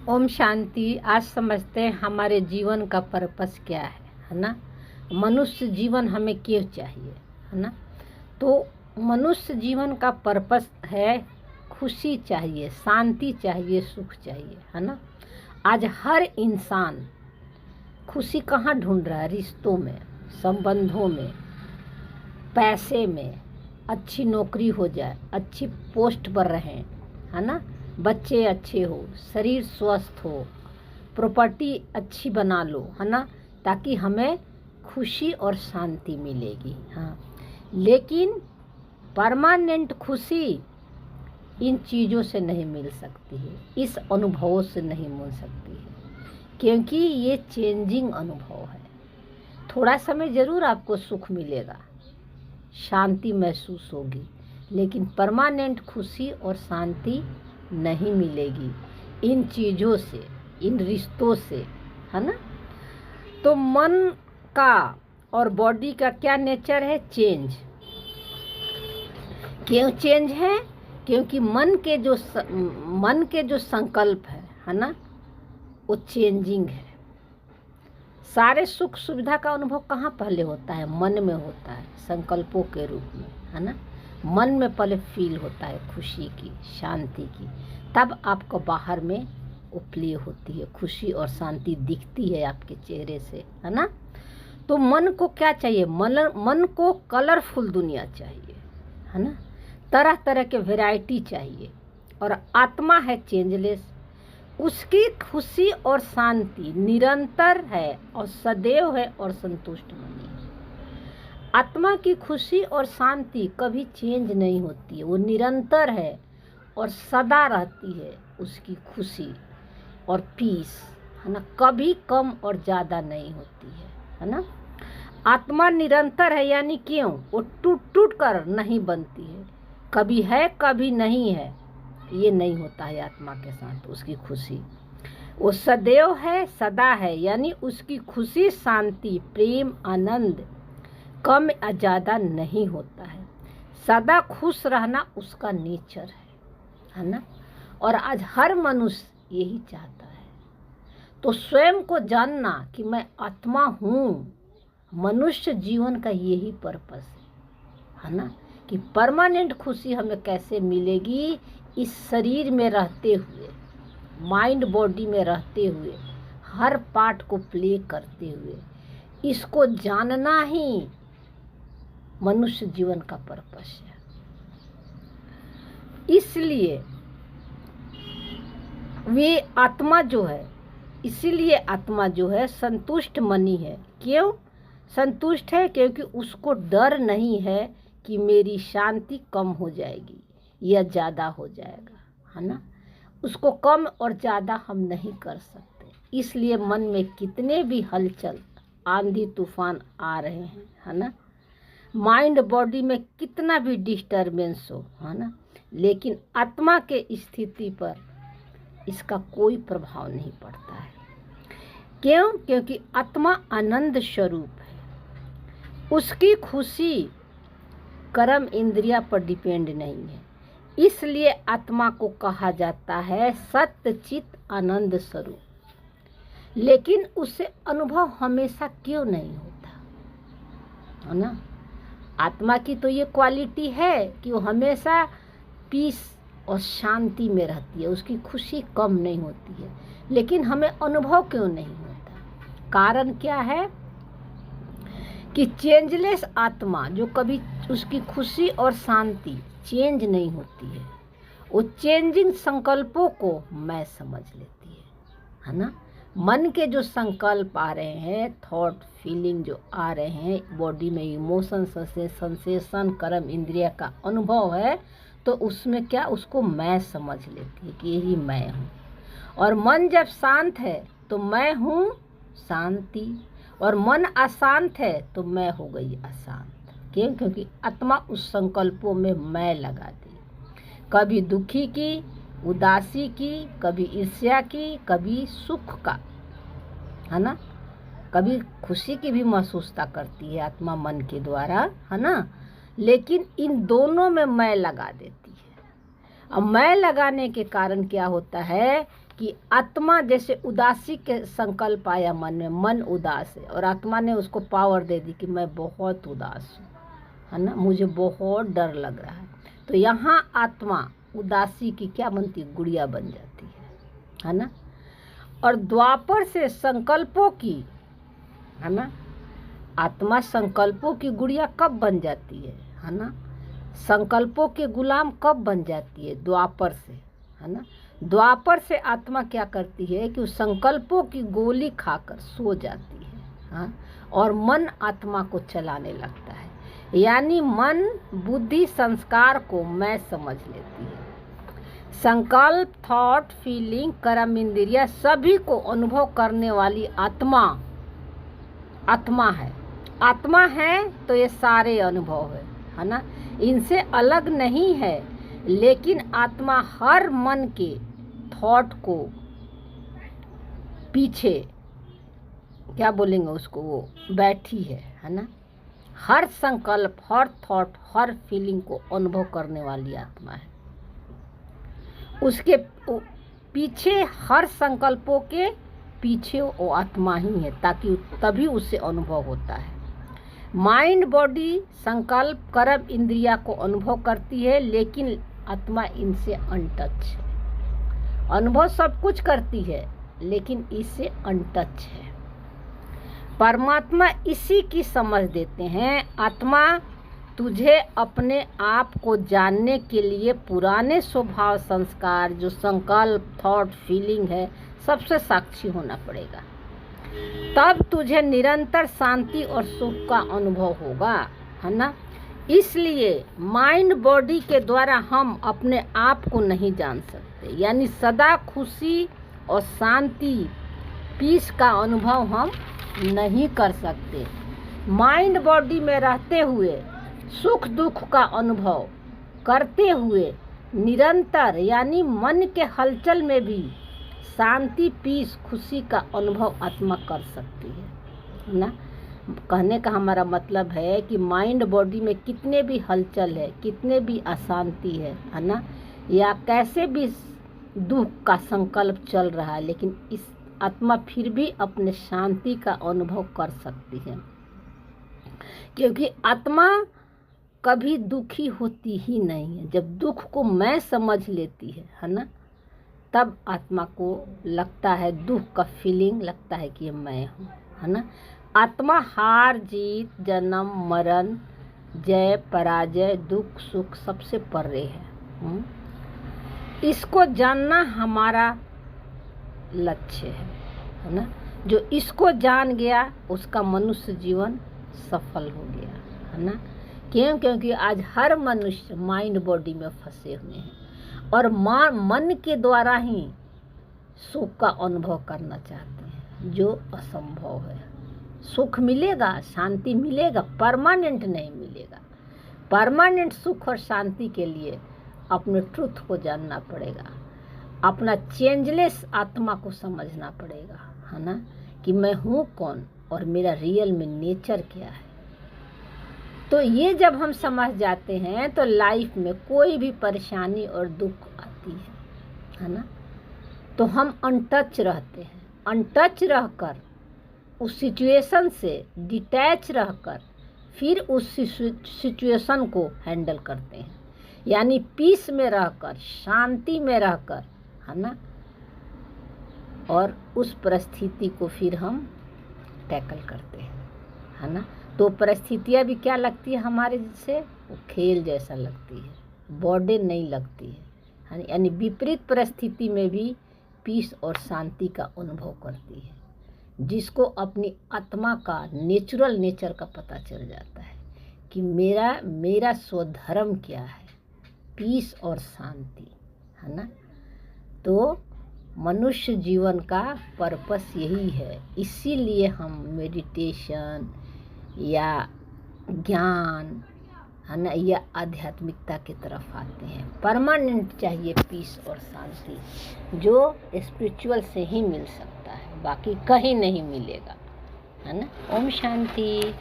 ओम शांति। आज समझते हैं हमारे जीवन का पर्पस क्या है ना। मनुष्य जीवन हमें क्यों चाहिए, है ना। तो मनुष्य जीवन का पर्पस है खुशी चाहिए, शांति चाहिए, सुख चाहिए, है ना। आज हर इंसान खुशी कहाँ ढूंढ रहा है? रिश्तों में, संबंधों में, पैसे में, अच्छी नौकरी हो जाए, अच्छी पोस्ट पर रहें, है ना, बच्चे अच्छे हो, शरीर स्वस्थ हो, प्रॉपर्टी अच्छी बना लो, है ना, ताकि हमें खुशी और शांति मिलेगी। हाँ, लेकिन परमानेंट खुशी इन चीज़ों से नहीं मिल सकती है, इस अनुभवों से नहीं मिल सकती है, क्योंकि ये चेंजिंग अनुभव है। थोड़ा समय ज़रूर आपको सुख मिलेगा, शांति महसूस होगी, लेकिन परमानेंट खुशी और शांति नहीं मिलेगी इन चीज़ों से, इन रिश्तों से, है ना। तो मन का और बॉडी का क्या नेचर है? चेंज। क्यों चेंज है? क्योंकि मन के जो संकल्प है ना, वो चेंजिंग है। सारे सुख सुविधा का अनुभव कहाँ पहले होता है? मन में होता है, संकल्पों के रूप में, है ना। मन में पहले फील होता है खुशी की, शांति की, तब आपको बाहर में वो प्ले होती है, खुशी और शांति दिखती है आपके चेहरे से, है ना। तो मन को क्या चाहिए? मन को कलरफुल दुनिया चाहिए, है ना, तरह तरह के वैरायटी चाहिए। और आत्मा है चेंजलेस, उसकी खुशी और शांति निरंतर है और सदैव है और संतुष्ट मनी है। आत्मा की खुशी और शांति कभी चेंज नहीं होती है, वो निरंतर है और सदा रहती है उसकी खुशी और पीस, है ना, कभी कम और ज़्यादा नहीं होती है ना। आत्मा निरंतर है, यानी क्यों? वो टूट टूट कर नहीं बनती है, कभी है कभी नहीं है, ये नहीं होता है आत्मा के साथ उसकी खुशी। वो सदैव है, सदा है, यानी उसकी खुशी, शांति, प्रेम, आनंद कम या ज़्यादा नहीं होता है। सदा खुश रहना उसका नेचर है ना। और आज हर मनुष्य यही चाहता है। तो स्वयं को जानना कि मैं आत्मा हूँ, मनुष्य जीवन का यही पर्पस है ना, कि परमानेंट खुशी हमें कैसे मिलेगी? इस शरीर में रहते हुए, माइंड बॉडी में रहते हुए, हर पार्ट को प्ले करते हुए, इसको जानना ही मनुष्य जीवन का पर्पस है। इसलिए वे आत्मा जो है, इसीलिए आत्मा जो है संतुष्ट मनी है। क्यों संतुष्ट है? क्योंकि उसको डर नहीं है कि मेरी शांति कम हो जाएगी या ज़्यादा हो जाएगा, है ना। उसको कम और ज़्यादा हम नहीं कर सकते, इसलिए मन में कितने भी हलचल, आंधी तूफान आ रहे हैं, है ना, माइंड बॉडी में कितना भी डिस्टर्बेंस हो, है ना, लेकिन आत्मा के स्थिति पर इसका कोई प्रभाव नहीं पड़ता है। क्यों? क्योंकि आत्मा आनंद स्वरूप है, उसकी खुशी कर्म इंद्रिया पर डिपेंड नहीं है। इसलिए आत्मा को कहा जाता है सत्य चित आनंद स्वरूप। लेकिन उससे अनुभव हमेशा क्यों नहीं होता, है ना। आत्मा की तो ये क्वालिटी है कि वो हमेशा पीस और शांति में रहती है, उसकी खुशी कम नहीं होती है, लेकिन हमें अनुभव क्यों नहीं होता? कारण क्या है? कि चेंजलेस आत्मा जो कभी उसकी खुशी और शांति चेंज नहीं होती है, वो चेंजिंग संकल्पों को मैं समझ लेती है ना। मन के जो संकल्प आ रहे हैं, थॉट फीलिंग जो आ रहे हैं, बॉडी में इमोशन, सेंसेशन, कर्म इंद्रिय का अनुभव है, तो उसमें क्या, उसको मैं समझ लेती है कि यही मैं हूँ। और मन जब शांत है तो मैं हूँ शांति, और मन अशांत है तो मैं हो गई अशांत। क्यों? क्योंकि आत्मा उस संकल्पों में मैं लगा दी, कभी दुखी की, उदासी की, कभी ईर्ष्या की, कभी सुख का, है ना, कभी खुशी की भी महसूसता करती है आत्मा मन के द्वारा, है ना। लेकिन इन दोनों में मैं लगा देती है। अब मैं लगाने के कारण क्या होता है कि आत्मा जैसे उदासी के संकल्प आया मन में, मन उदास है और आत्मा ने उसको पावर दे दी कि मैं बहुत उदास हूँ, है ना, मुझे बहुत डर लग रहा है। तो यहाँ आत्मा उदासी की क्या बनती है, गुड़िया बन जाती है ना। और द्वापर से संकल्पों की, है ना, आत्मा संकल्पों की गुड़िया कब बन जाती है ना, संकल्पों के गुलाम कब बन जाती है, द्वापर से, है ना। द्वापर से आत्मा क्या करती है कि उस संकल्पों की गोली खाकर सो जाती है, हाँ, और मन आत्मा को चलाने लगता है। यानी मन बुद्धि संस्कार को मैं समझ लेती है। संकल्प, थॉट, फीलिंग, कर्म, इंद्रिया सभी को अनुभव करने वाली आत्मा आत्मा है। आत्मा है तो ये सारे अनुभव है ना, इनसे अलग नहीं है। लेकिन आत्मा हर मन के थॉट को पीछे क्या बोलेंगे उसको, वो बैठी है ना। हर संकल्प, हर थॉट, हर फीलिंग को अनुभव करने वाली आत्मा है। उसके पीछे, हर संकल्पों के पीछे वो आत्मा ही है, ताकि तभी उससे अनुभव होता है। माइंड, बॉडी, संकल्प, कर्म, इंद्रिया को अनुभव करती है, लेकिन आत्मा इनसे अनटच है। अनुभव सब कुछ करती है लेकिन इससे अनटच है। परमात्मा इसी की समझ देते हैं। आत्मा तुझे अपने आप को जानने के लिए पुराने स्वभाव, संस्कार, जो संकल्प, थॉट, फीलिंग है, सबसे साक्षी होना पड़ेगा। तब तुझे निरंतर शांति और सुख का अनुभव होगा, है ना। इसलिए माइंड, बॉडी के द्वारा हम अपने आप को नहीं जान सकते। यानी सदा खुशी और शांति, पीस का अनुभव हम नहीं कर सकते। माइंड, बॉडी में रहते हुए सुख दुख का अनुभव करते हुए निरंतर, यानी मन के हलचल में भी शांति, पीस, खुशी का अनुभव आत्मा कर सकती है ना। कहने का हमारा मतलब है कि माइंड, बॉडी में कितने भी हलचल है, कितने भी अशांति है ना, या कैसे भी दुख का संकल्प चल रहा है, लेकिन इस आत्मा फिर भी अपने शांति का अनुभव कर सकती है। क्योंकि आत्मा कभी दुखी होती ही नहीं है। जब दुख को मैं समझ लेती है ना, तब आत्मा को लगता है, दुख का फीलिंग लगता है कि ये मैं हूँ, है ना। आत्मा हार जीत, जन्म मरण, जय पराजय, दुख सुख सबसे परे है। इसको जानना हमारा लक्ष्य है ना। जो इसको जान गया उसका मनुष्य जीवन सफल हो गया, है ना। क्यों? क्योंकि आज हर मनुष्य माइंड, बॉडी में फंसे हुए हैं और मन के द्वारा ही सुख का अनुभव करना चाहते हैं, जो असंभव है। सुख मिलेगा, शांति मिलेगा, परमानेंट नहीं मिलेगा। परमानेंट सुख और शांति के लिए अपने ट्रुथ को जानना पड़ेगा, अपना चेंजलेस आत्मा को समझना पड़ेगा, है ना, कि मैं हूँ कौन और मेरा रियल में नेचर क्या है। तो ये जब हम समझ जाते हैं तो लाइफ में कोई भी परेशानी और दुख आती है ना, तो हम अनटच रहते हैं। अनटच रहकर, उस सिचुएशन से डिटैच रहकर, फिर उस सिचुएशन को हैंडल करते हैं। यानी पीस में रहकर, शांति में रहकर, है ना, और उस परिस्थिति को फिर हम टैकल करते हैं, है ना। तो परिस्थितियाँ भी क्या लगती है हमारे से, वो खेल जैसा लगती है, बर्डन नहीं लगती है। यानी विपरीत परिस्थिति में भी पीस और शांति का अनुभव करती है। जिसको अपनी आत्मा का नेचुरल नेचर का पता चल जाता है कि मेरा स्वधर्म क्या है, पीस और शांति, है ना। तो मनुष्य जीवन का पर्पस यही है। इसीलिए हम मेडिटेशन या ज्ञान, है ना, या आध्यात्मिकता की तरफ आते हैं। परमानेंट चाहिए पीस और शांति, जो स्पिरिचुअल से ही मिल सकता है, बाकी कहीं नहीं मिलेगा, है ना। ओम शांति।